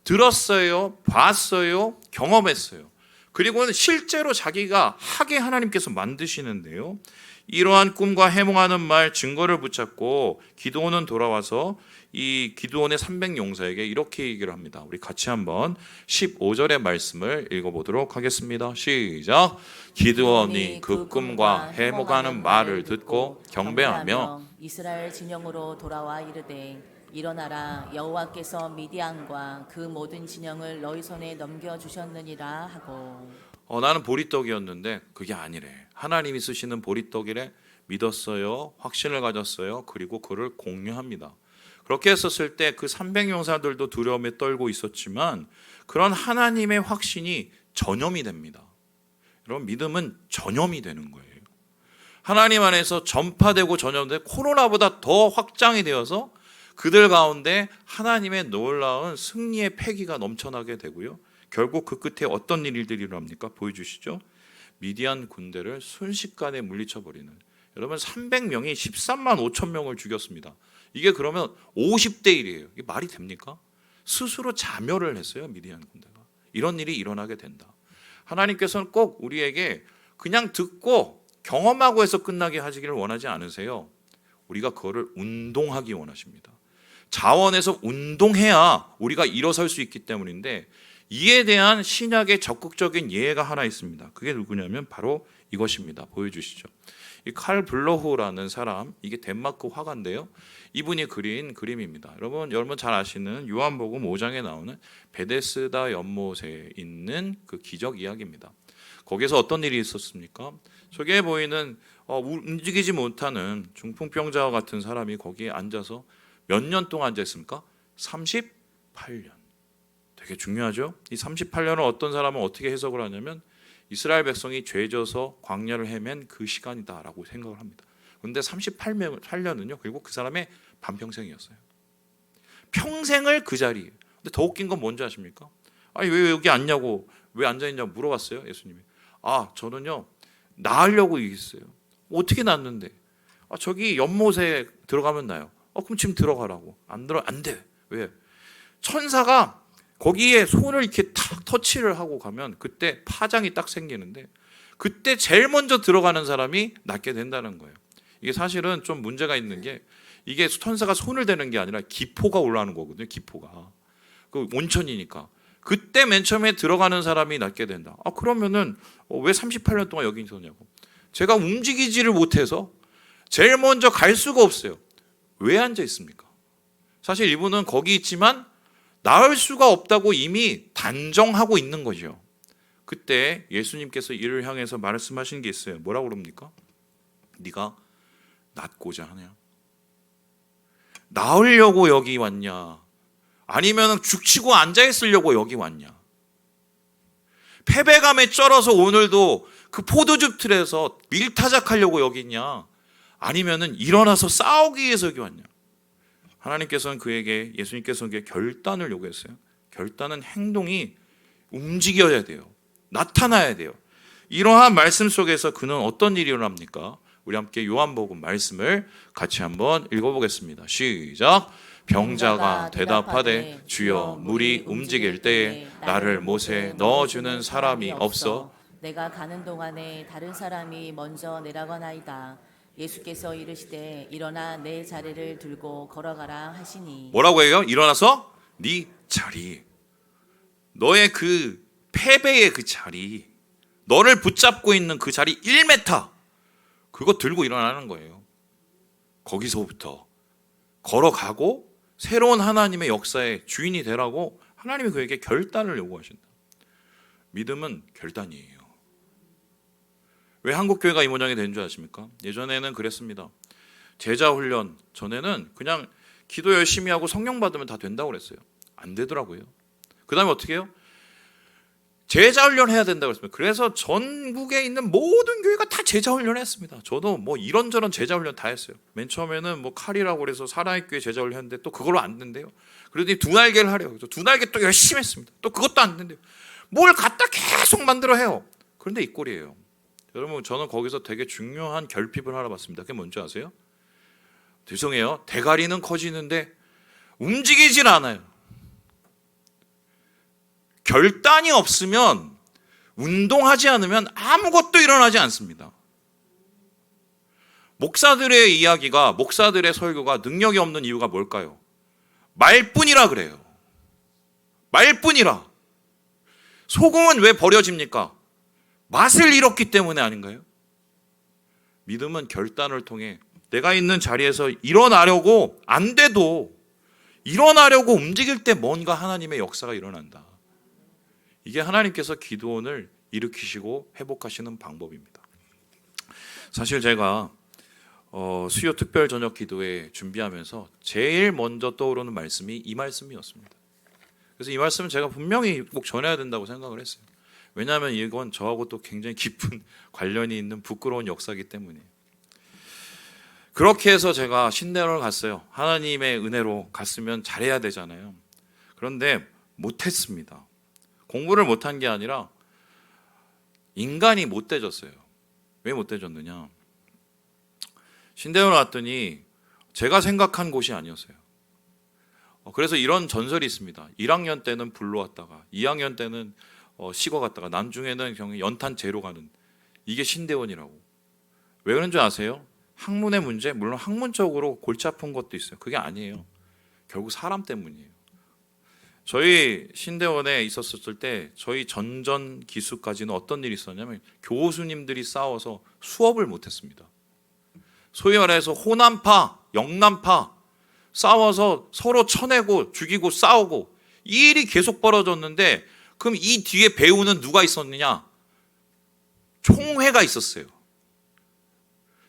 들었어요, 봤어요, 경험했어요. 그리고는 실제로 자기가 하게 하나님께서 만드시는데요. 이러한 꿈과 해몽하는 말 증거를 붙잡고 기드온은 돌아와서 이 기드온의 300용사에게 이렇게 얘기를 합니다. 우리 같이 한번 15절의 말씀을 읽어보도록 하겠습니다. 시작. 기드온이 그 꿈과 해몽하는 말을 듣고 경배하며 이스라엘 진영으로 돌아와 이르되 일어나라 여호와께서 미디안과 그 모든 진영을 너희 손에 넘겨주셨느니라 하고. 나는 보리떡이었는데 그게 아니래. 하나님이 쓰시는 보리떡이래. 믿었어요. 확신을 가졌어요. 그리고 그를 공유합니다. 그렇게 했었을 때 그 300용사들도 두려움에 떨고 있었지만 그런 하나님의 확신이 전염이 됩니다. 여러분, 믿음은 전염이 되는 거예요. 하나님 안에서 전파되고 전염되고 코로나보다 더 확장이 되어서 그들 가운데 하나님의 놀라운 승리의 패기가 넘쳐나게 되고요. 결국 그 끝에 어떤 일들이 일어납니까? 보여주시죠. 미디안 군대를 순식간에 물리쳐버리는, 여러분 300명이 13만 5천 명을 죽였습니다. 이게 그러면 50대 1이에요. 이게 말이 됩니까? 스스로 자멸을 했어요. 미디안 군대가. 이런 일이 일어나게 된다. 하나님께서는 꼭 우리에게 그냥 듣고 경험하고 해서 끝나게 하시기를 원하지 않으세요. 우리가 그거를 운동하기 원하십니다. 자원에서 운동해야 우리가 일어설 수 있기 때문인데, 이에 대한 신약의 적극적인 예가 하나 있습니다. 그게 누구냐면 바로 이것입니다. 보여주시죠. 이 칼 블로후라는 사람, 이게 덴마크 화가인데요. 이분이 그린 그림입니다. 여러분 잘 아시는 요한복음 5장에 나오는 베데스다 연못에 있는 그 기적 이야기입니다. 거기서 어떤 일이 있었습니까? 저기에 보이는 움직이지 못하는 중풍병자와 같은 사람이 거기에 앉아서 몇 년 동안 앉아 있습니까? 38년. 되게 중요하죠? 이 38년을 어떤 사람은 어떻게 해석을 하냐면 이스라엘 백성이 죄져서 광야를 헤맨 그 시간이다라고 생각을 합니다. 그런데 38년은요, 그리고 그 사람의 반평생이었어요. 평생을 그 자리에. 근데 더 웃긴 건 뭔지 아십니까? 아니 왜 여기 앉냐고, 왜 앉아있냐고 물어봤어요, 예수님이. 저는요 나으려고 있어요. 어떻게 낫는데? 저기 연못에 들어가면 나요. 그럼 지금 들어가라고. 안 돼. 왜? 천사가 거기에 손을 이렇게 탁 터치를 하고 가면 그때 파장이 딱 생기는데, 그때 제일 먼저 들어가는 사람이 낫게 된다는 거예요. 이게 사실은 좀 문제가 있는 게, 이게 천사가 손을 대는 게 아니라 기포가 올라오는 거거든요. 기포가. 그 온천이니까. 그때 맨 처음에 들어가는 사람이 낫게 된다. 그러면은 왜 38년 동안 여기 있었냐고. 제가 움직이지를 못해서 제일 먼저 갈 수가 없어요. 왜 앉아 있습니까? 사실 이분은 거기 있지만 나을 수가 없다고 이미 단정하고 있는 거죠. 그때 예수님께서 이를 향해서 말씀하신 게 있어요. 뭐라고 그럽니까? 네가 낫고자 하냐? 나으려고 여기 왔냐? 아니면 죽치고 앉아 있으려고 여기 왔냐? 패배감에 쩔어서 오늘도 그 포도즙 틀에서 밀타작하려고 여기 있냐? 아니면은 일어나서 싸우기 위해서 여기 왔냐? 하나님께서는 예수님께서는 그에게 결단을 요구했어요. 결단은 행동이 움직여야 돼요. 나타나야 돼요. 이러한 말씀 속에서 그는 어떤 일이 일어납니까? 우리 함께 요한복음 말씀을 같이 한번 읽어보겠습니다. 시작. 병자가 대답하되 주여 물이 움직일 때에 나를 못에 넣어주는 사람이 없어 내가 가는 동안에 다른 사람이 먼저 내려가나이다. 예수께서 이르시되 일어나 내 자리를 들고 걸어가라 하시니. 뭐라고 해요? 일어나서 네 자리, 너의 그 패배의 그 자리, 너를 붙잡고 있는 그 자리 1m, 그거 들고 일어나는 거예요. 거기서부터 걸어가고 새로운 하나님의 역사의 주인이 되라고 하나님이 그에게 결단을 요구하신다. 믿음은 결단이에요. 왜 한국교회가 이 모양이 된 줄 아십니까? 예전에는 그랬습니다. 제자훈련 전에는 그냥 기도 열심히 하고 성령 받으면 다 된다고 그랬어요. 안 되더라고요. 그 다음에 어떻게 해요? 제자훈련 해야 된다고 했습니다. 그래서 전국에 있는 모든 교회가 다 제자훈련 했습니다. 저도 뭐 이런저런 제자훈련 다 했어요. 맨 처음에는 뭐 칼이라고 그래서 사랑의 교회 제자훈련 했는데 또 그걸로 안 된대요. 그러더니 두 날개를 하래요. 그래서 두 날개 또 열심히 했습니다. 또 그것도 안 된대요. 뭘 갖다 계속 만들어 해요. 그런데 이 꼴이에요. 여러분, 저는 거기서 되게 중요한 결핍을 하나 봤습니다. 그게 뭔지 아세요? 죄송해요. 대가리는 커지는데 움직이질 않아요. 결단이 없으면, 운동하지 않으면 아무것도 일어나지 않습니다. 목사들의 이야기가, 목사들의 설교가 능력이 없는 이유가 뭘까요? 말뿐이라 그래요. 말뿐이라. 소금은 왜 버려집니까? 맛을 잃었기 때문에 아닌가요? 믿음은 결단을 통해 내가 있는 자리에서 일어나려고 안 돼도 일어나려고 움직일 때 뭔가 하나님의 역사가 일어난다. 이게 하나님께서 기드온을 일으키시고 회복하시는 방법입니다. 사실 제가 수요 특별 저녁 기도회 준비하면서 제일 먼저 떠오르는 말씀이 이 말씀이었습니다. 그래서 이 말씀은 제가 분명히 꼭 전해야 된다고 생각을 했어요. 왜냐하면 이건 저하고 또 굉장히 깊은 관련이 있는 부끄러운 역사이기 때문이에요. 그렇게 해서 제가 신대원을 갔어요. 하나님의 은혜로 갔으면 잘해야 되잖아요. 그런데 못했습니다. 공부를 못한 게 아니라 인간이 못돼졌어요. 왜 못돼졌느냐? 신대원을 왔더니 제가 생각한 곳이 아니었어요. 그래서 이런 전설이 있습니다. 1학년 때는 불로 왔다가 2학년 때는 식어 갔다가 나중에는 연탄 재로 가는, 이게 신대원이라고. 왜 그런 줄 아세요? 학문의 문제, 물론 학문적으로 골치 아픈 것도 있어요. 그게 아니에요. 결국 사람 때문이에요. 저희 신대원에 있었을 때 저희 전전 기수까지는 어떤 일이 있었냐면 교수님들이 싸워서 수업을 못했습니다. 소위 말해서 호남파, 영남파 싸워서 서로 쳐내고 죽이고 싸우고 이 일이 계속 벌어졌는데, 그럼 이 뒤에 배우는 누가 있었느냐? 총회가 있었어요.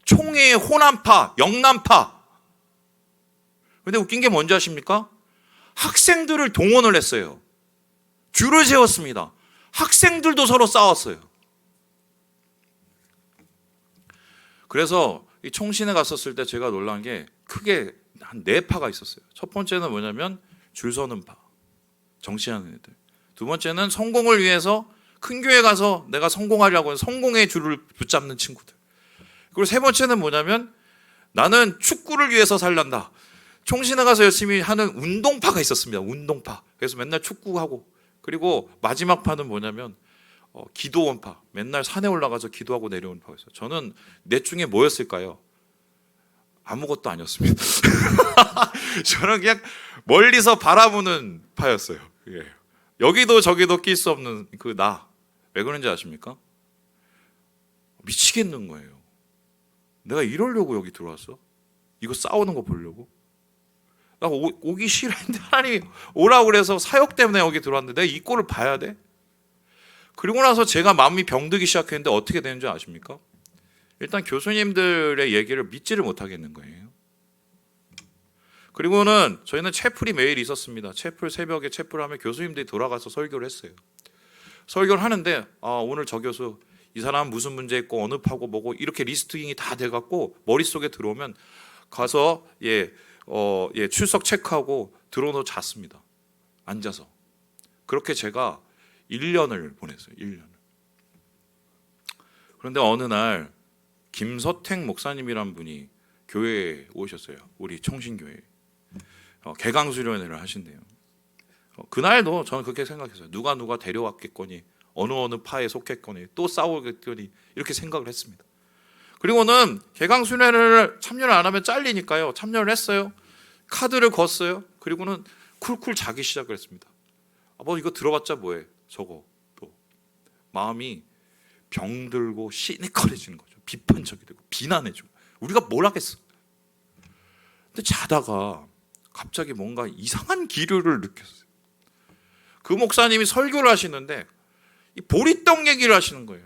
총회에 호남파, 영남파. 근데 웃긴 게 뭔지 아십니까? 학생들을 동원을 했어요. 줄을 세웠습니다. 학생들도 서로 싸웠어요. 그래서 이 총신에 갔었을 때 제가 놀란 게 크게 한 4파가 있었어요. 첫 번째는 뭐냐면 줄 서는 파, 정치하는 애들. 두 번째는 성공을 위해서 큰 교회 가서 내가 성공하려고 하는 성공의 줄을 붙잡는 친구들. 그리고 세 번째는 뭐냐면 나는 축구를 위해서 살란다. 총신에 가서 열심히 하는 운동파가 있었습니다. 운동파. 그래서 맨날 축구하고, 그리고 마지막 파는 뭐냐면 기도원파. 맨날 산에 올라가서 기도하고 내려오는 파가 있어요. 저는 넷 중에 뭐였을까요? 아무것도 아니었습니다. 저는 그냥 멀리서 바라보는 파였어요. 예. 여기도 저기도 낄 수 없는 그 나. 왜 그런지 아십니까? 미치겠는 거예요. 내가 이러려고 여기 들어왔어? 이거 싸우는 거 보려고? 나 오기 싫은데 하나님이 오라고 그래서 사역 때문에 여기 들어왔는데 내가 이 꼴을 봐야 돼? 그리고 나서 제가 마음이 병들기 시작했는데 어떻게 되는지 아십니까? 일단 교수님들의 얘기를 믿지를 못하겠는 거예요. 그리고는 저희는 채플이 매일 있었습니다. 채플 새벽에 채플을 하면 교수님들이 돌아가서 설교를 했어요. 설교를 하는데 오늘 저 교수 이 사람 무슨 문제 있고 어느 파고 뭐고 이렇게 리스팅이 다 돼갖고 머릿속에 들어오면 가서 출석 체크하고 들어오고 잤습니다. 앉아서. 그렇게 제가 1년을 보냈어요. 1년을. 그런데 어느 날 김서택 목사님이란 분이 교회에 오셨어요. 우리 총신교회. 개강수련회를 하신대요. 그날도 저는 그렇게 생각했어요. 누가 데려왔겠거니, 어느 파에 속했거니, 또 싸우겠거니, 이렇게 생각을 했습니다. 그리고는 개강수련회를 참여를 안 하면 잘리니까요. 참여를 했어요. 카드를 걷어요. 그리고는 쿨쿨 자기 시작을 했습니다. 뭐 이거 들어봤자 뭐해. 저거 또 마음이 병들고 시니컬해지는 거죠. 비판적이 되고 비난해지고. 우리가 뭘 하겠어. 근데 자다가 갑자기 뭔가 이상한 기류를 느꼈어요. 그 목사님이 설교를 하시는데 이 보리떡 얘기를 하시는 거예요.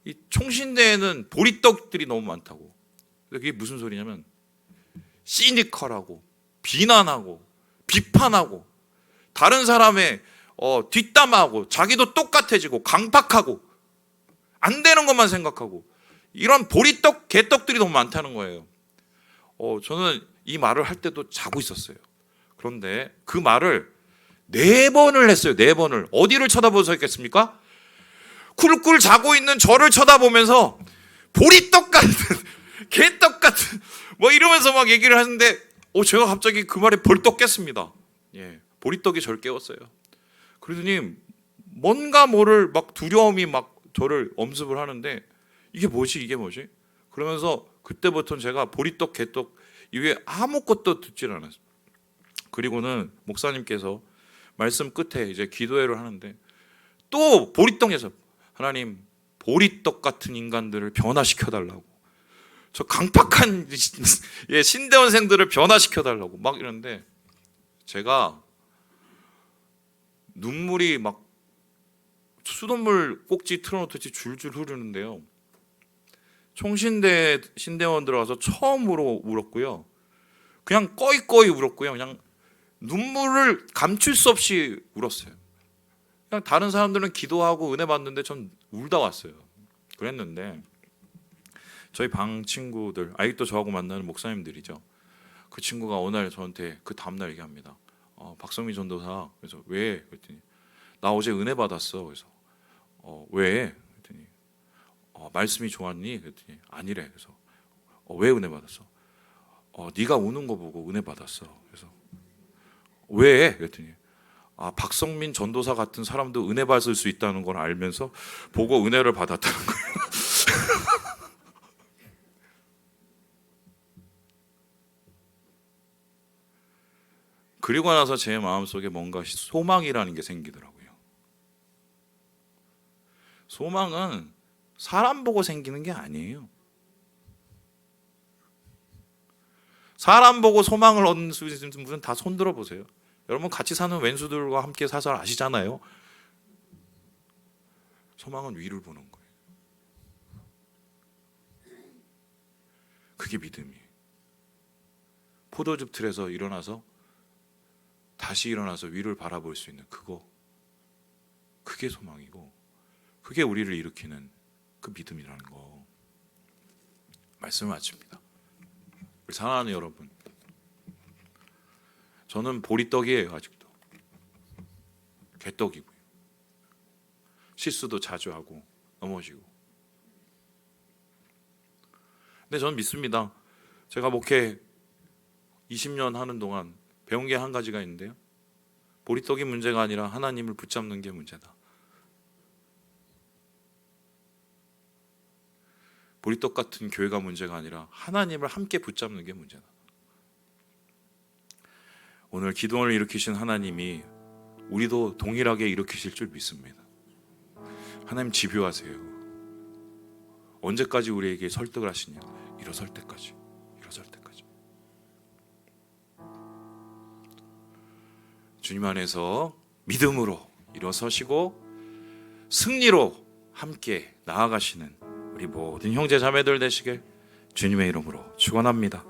이 총신대에는 보리떡들이 너무 많다고. 그게 무슨 소리냐면 시니컬하고 비난하고 비판하고 다른 사람의 뒷담화하고 자기도 똑같아지고 강팍하고 안 되는 것만 생각하고 이런 보리떡 개떡들이 너무 많다는 거예요. 저는 이 말을 할 때도 자고 있었어요. 그런데 그 말을 4번을 했어요. 4번을. 어디를 쳐다보면서 했겠습니까? 쿨쿨 자고 있는 저를 쳐다보면서 보리떡 같은 개떡 같은 뭐 이러면서 막 얘기를 하는데 제가 갑자기 그 말에 벌떡 깼습니다. 예, 보리떡이 저를 깨웠어요. 그러더니 뭔가 모를 막 두려움이 막 저를 엄습을 하는데 이게 뭐지? 그러면서 그때부터는 제가 보리떡 개떡 이외에 아무것도 듣질 않았어요. 그리고는 목사님께서 말씀 끝에 이제 기도회를 하는데 또 보리떡에서 하나님 보리떡 같은 인간들을 변화시켜달라고, 저 강팍한 신대원생들을 변화시켜달라고 막 이러는데 제가 눈물이 막 수돗물 꼭지 틀어놓듯이 줄줄 흐르는데요. 총신대 신대원 들어가서 처음으로 울었고요. 그냥 꺼이꺼이 울었고요. 그냥 눈물을 감출 수 없이 울었어요. 그냥 다른 사람들은 기도하고 은혜 받는데 전 울다 왔어요. 그랬는데 저희 방 친구들, 아직도 저하고 만나는 목사님들이죠. 그 친구가 어느 날 저한테 그 다음날 얘기합니다. 박성민 전도사. 그래서 왜? 그랬더니 나 어제 은혜 받았어. 그래서 왜? 그랬더니 말씀이 좋았니? 그랬더니 아니래. 그래서 왜 은혜 받았어? 네가 우는 거 보고 은혜 받았어. 그래서 왜? 그랬더니 박성민 전도사 같은 사람도 은혜 받을 수 있다는 걸 알면서 보고 은혜를 받았다는 거예요. 그리고 나서 제 마음속에 뭔가 소망이라는 게 생기더라고요. 소망은 사람 보고 생기는 게 아니에요. 사람 보고 소망을 얻는 수 있는 분은 다 손들어 보세요. 여러분 같이 사는 왼수들과 함께 사서 아시잖아요. 소망은 위를 보는 거예요. 그게 믿음이에요. 포도즙 틀에서 일어나서 다시 일어나서 위를 바라볼 수 있는 그게 소망이고, 그게 우리를 일으키는 그 믿음이라는 거. 말씀을 마칩니다. 우리 사랑하는 여러분, 저는 보리떡이에요. 아직도 개떡이고요. 실수도 자주 하고 넘어지고. 근데 저는 믿습니다. 제가 목회 20년 하는 동안 배운 게 한 가지가 있는데요. 보리떡이 문제가 아니라 하나님을 붙잡는 게 문제다. 보리떡 같은 교회가 문제가 아니라 하나님을 함께 붙잡는 게 문제다. 오늘 기도원을 일으키신 하나님이 우리도 동일하게 일으키실 줄 믿습니다. 하나님 집요하세요. 언제까지 우리에게 설득을 하시냐? 일어설 때까지. 주님 안에서 믿음으로 일어서시고 승리로 함께 나아가시는 우리 모든 형제 자매들 되시길 주님의 이름으로 축원합니다.